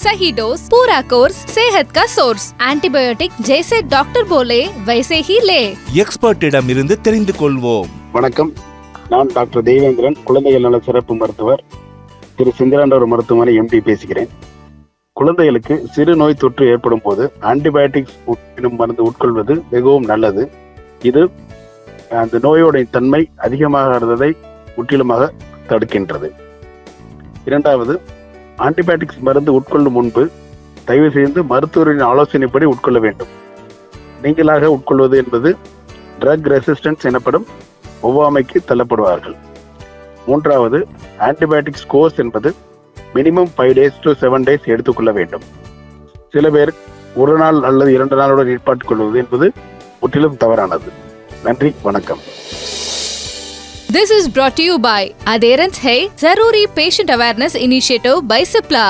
सही डोज, पूरा कोर्स, सेहत का सोर्स। एंटीबायोटिक जैसे डॉक्टर बोले वैसे ही ले। எக்ஸ்பர்ட்டிடம் இருந்து தெரிந்து கொள்வோம். வணக்கம், நான் டாக்டர் தேவேந்திரன், குழந்தைகள் நல சிறப்பு மருத்துவர், திரு சிந்திராண்டவர் மருத்துவமனை எம்டி பேசுகிறேன். குழந்தைகளுக்கு சிறு நோய் தொற்று ஏற்படும் போது ஆன்டிபயோட்டிக்ஸ் எனும் மருந்து உட்கொள்வது மிகவும் நல்லது. இது அந்த நோயோட தன்மை அதிகமாகிறதை முற்றிலுமாக தடுக்கின்றது. இரண்டாவது, ஆன்டிபயோட்டிக்ஸ் மருந்து உட்கொள்ளும் முன்பு தயவு செய்து மருத்துவரின் ஆலோசனைப்படி உட்கொள்ள வேண்டும். நீங்களாக உட்கொள்வது என்பது ட்ரக் ரெசிஸ்டன்ஸ் எனப்படும் ஒவ்வாமைக்கு தள்ளப்படுவார்கள். மூன்றாவது, ஆன்டிபயோட்டிக்ஸ் கோர்ஸ் என்பது மினிமம் 5 days to 7 days எடுத்துக்கொள்ள வேண்டும். சில பேர் ஒரு நாள் அல்லது 2 நாளுடன் நிற்பாட்டிக் கொள்வது என்பது முற்றிலும் தவறானது. நன்றி, வணக்கம். This is brought to you by Adherence है जरूरी patient awareness initiative by Cipla.